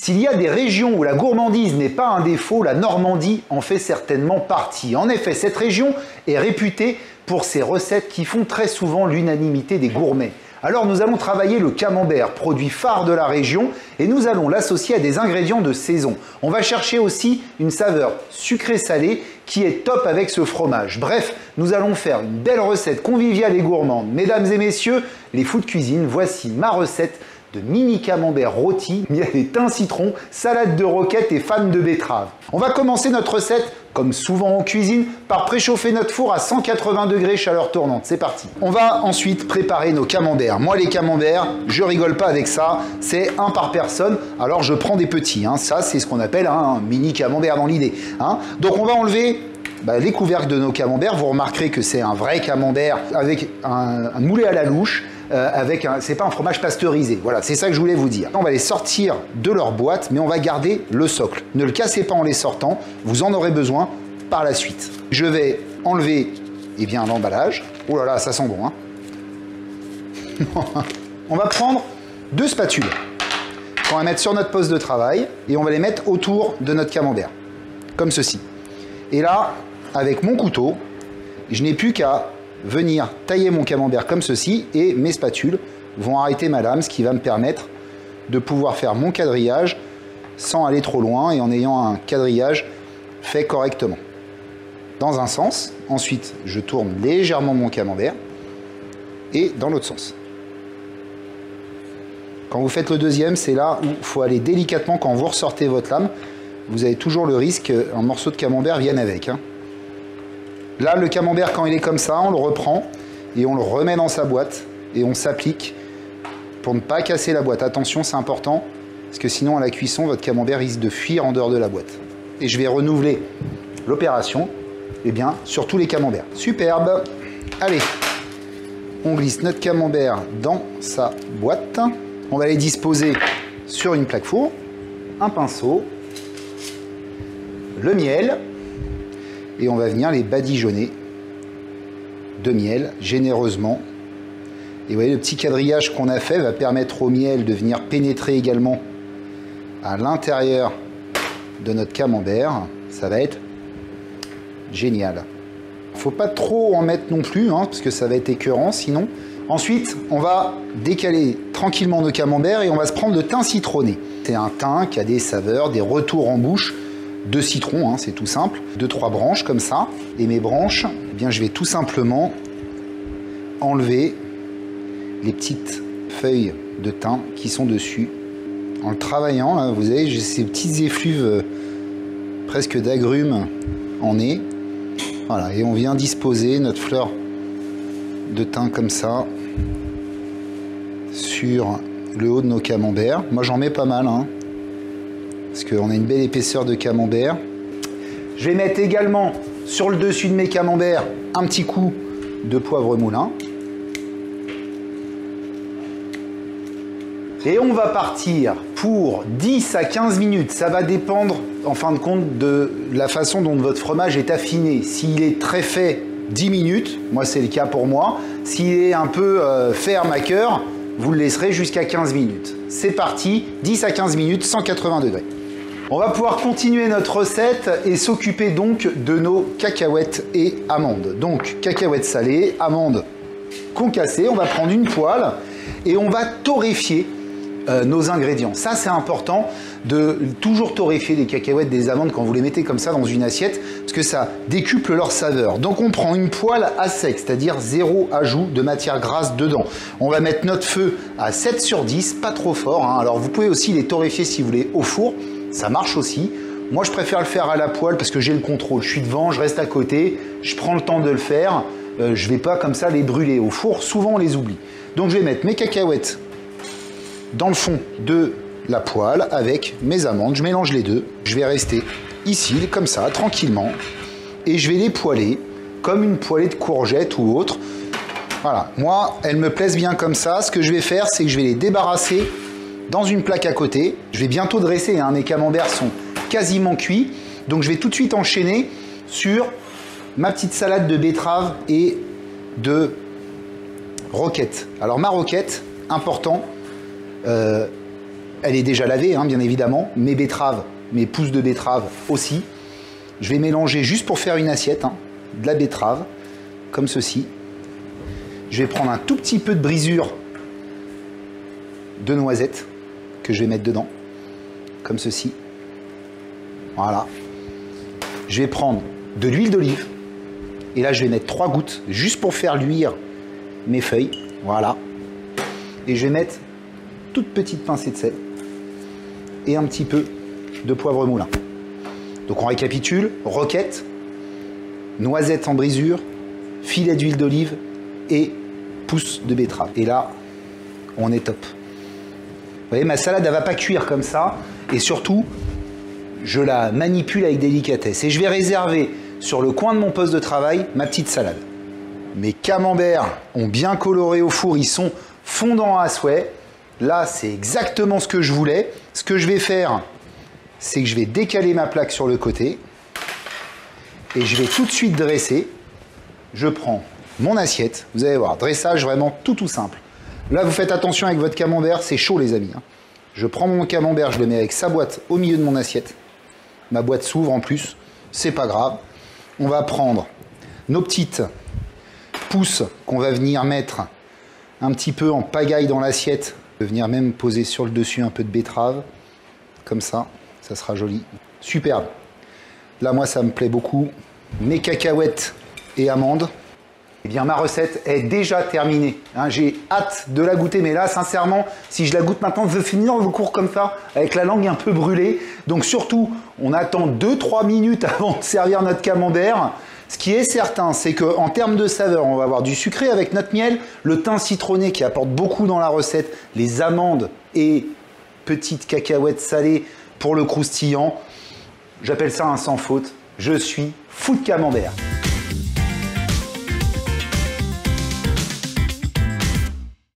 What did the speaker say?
S'il y a des régions où la gourmandise n'est pas un défaut, la Normandie en fait certainement partie. En effet, cette région est réputée pour ses recettes qui font très souvent l'unanimité des gourmets. Alors nous allons travailler le camembert, produit phare de la région, et nous allons l'associer à des ingrédients de saison. On va chercher aussi une saveur sucrée-salée qui est top avec ce fromage. Bref, nous allons faire une belle recette conviviale et gourmande. Mesdames et messieurs, les fous de cuisine, voici ma recette de mini camembert rôti, miel thym citron, salade de roquette et fan de betterave. On va commencer notre recette, comme souvent en cuisine, par préchauffer notre four à 180 degrés chaleur tournante. C'est parti. On va ensuite préparer nos camemberts. Moi, les camemberts, je rigole pas avec ça, c'est un par personne, alors je prends des petits. Ça, c'est ce qu'on appelle un mini camembert dans l'idée. Donc on va enlever les couvercles de nos camemberts. Vous remarquerez que c'est un vrai camembert avec un moulé à la louche. C'est pas un fromage pasteurisé. Voilà, c'est ça que je voulais vous dire. On va les sortir de leur boîte, mais on va garder le socle. Ne le cassez pas en les sortant, vous en aurez besoin par la suite. Je vais enlever l'emballage. Oh là là, ça sent bon. On va prendre 2 spatules qu'on va mettre sur notre poste de travail et on va les mettre autour de notre camembert, comme ceci. Et là, avec mon couteau, je n'ai plus qu'à venir tailler mon camembert comme ceci et mes spatules vont arrêter ma lame, ce qui va me permettre de pouvoir faire mon quadrillage sans aller trop loin et en ayant un quadrillage fait correctement. Dans un sens, ensuite je tourne légèrement mon camembert et dans l'autre sens. Quand vous faites le deuxième, c'est là où il faut aller délicatement. Quand vous ressortez votre lame, vous avez toujours le risque qu'un morceau de camembert vienne avec. Là, le camembert, quand il est comme ça, on le reprend et on le remet dans sa boîte et on s'applique pour ne pas casser la boîte. Attention, c'est important, parce que sinon, à la cuisson, votre camembert risque de fuir en dehors de la boîte. Et je vais renouveler l'opération sur tous les camemberts. Superbe. Allez, on glisse notre camembert dans sa boîte. On va les disposer sur une plaque four, un pinceau, le miel, et on va venir les badigeonner de miel généreusement. Et vous voyez, le petit quadrillage qu'on a fait va permettre au miel de venir pénétrer également à l'intérieur de notre camembert. Ça va être génial. Il ne faut pas trop en mettre non plus, parce que ça va être écœurant sinon. Ensuite, on va décaler tranquillement nos camemberts et on va se prendre le thym citronné. C'est un thym qui a des saveurs, des retours en bouche, de citron, c'est tout simple. 2-3 branches comme ça. Et mes branches, je vais tout simplement enlever les petites feuilles de thym qui sont dessus. En le travaillant, là, vous avez ces petites effluves presque d'agrumes en nez. Voilà, et on vient disposer notre fleur de thym comme ça sur le haut de nos camemberts. Moi, j'en mets pas mal, parce qu'on a une belle épaisseur de camembert. Je vais mettre également sur le dessus de mes camemberts un petit coup de poivre moulin. Et on va partir pour 10 à 15 minutes. Ça va dépendre, en fin de compte, de la façon dont votre fromage est affiné. S'il est très fait, 10 minutes. Moi, c'est le cas pour moi. S'il est un peu ferme à cœur, vous le laisserez jusqu'à 15 minutes. C'est parti, 10 à 15 minutes, 180 degrés. On va pouvoir continuer notre recette et s'occuper donc de nos cacahuètes et amandes. Donc, cacahuètes salées, amandes concassées. On va prendre une poêle et on va torréfier nos ingrédients. Ça, c'est important de toujours torréfier des cacahuètes, des amandes quand vous les mettez comme ça dans une assiette, parce que ça décuple leur saveur. Donc on prend une poêle à sec, c'est-à-dire 0 ajout de matière grasse dedans. On va mettre notre feu à 7 sur 10, pas trop fort. Alors vous pouvez aussi les torréfier si vous voulez au four, ça marche aussi. Moi, je préfère le faire à la poêle parce que j'ai le contrôle. Je suis devant, je reste à côté, je prends le temps de le faire. Je vais pas comme ça les brûler. Au four, souvent on les oublie. Donc je vais mettre mes cacahuètes dans le fond de la poêle avec mes amandes. Je mélange les deux. Je vais rester ici, comme ça, tranquillement. Et je vais les poêler comme une poêlée de courgettes ou autre. Voilà. Moi, elles me plaisent bien comme ça. Ce que je vais faire, c'est que je vais les débarrasser dans une plaque à côté. Je vais bientôt dresser. Mes camemberts sont quasiment cuits. Donc je vais tout de suite enchaîner sur ma petite salade de betterave et de roquette. Alors ma roquette, important, elle est déjà lavée, hein, bien évidemment. Mes betteraves, mes pousses de betterave aussi. Je vais mélanger juste pour faire une assiette, hein, de la betterave, comme ceci. Je vais prendre un tout petit peu de brisure de noisettes que je vais mettre dedans, comme ceci. Voilà. Je vais prendre de l'huile d'olive. Et là, je vais mettre 3 gouttes, juste pour faire luire mes feuilles. Voilà. Et je vais mettre toute petite pincée de sel. Et un petit peu de poivre moulin. Donc on récapitule, roquette, noisettes en brisure, filet d'huile d'olive et pousse de betterave. Et là, on est top. Vous voyez, ma salade, elle ne va pas cuire comme ça. Et surtout, je la manipule avec délicatesse. Et je vais réserver sur le coin de mon poste de travail ma petite salade. Mes camemberts ont bien coloré au four, ils sont fondants à souhait. Là, c'est exactement ce que je voulais. Ce que je vais faire, c'est que je vais décaler ma plaque sur le côté et je vais tout de suite dresser. Je prends mon assiette, vous allez voir, dressage vraiment tout simple. Là, vous faites attention avec votre camembert, c'est chaud les amis. Je prends mon camembert, je le mets avec sa boîte au milieu de mon assiette. Ma boîte s'ouvre en plus, c'est pas grave. On va prendre nos petites pousses qu'on va venir mettre un petit peu en pagaille dans l'assiette. On peut venir même poser sur le dessus un peu de betterave, comme ça. Ça sera joli. Superbe. Là, moi, ça me plaît beaucoup. Mes cacahuètes et amandes. Eh bien, ma recette est déjà terminée. Hein, j'ai hâte de la goûter. Mais là, sincèrement, si je la goûte maintenant, je veux finir le cours comme ça, avec la langue un peu brûlée. Donc, surtout, on attend 2-3 minutes avant de servir notre camembert. Ce qui est certain, c'est qu'en termes de saveur, on va avoir du sucré avec notre miel, le thym citronné qui apporte beaucoup dans la recette, les amandes et petites cacahuètes salées pour le croustillant. J'appelle ça un sans faute. Je suis fou de camembert.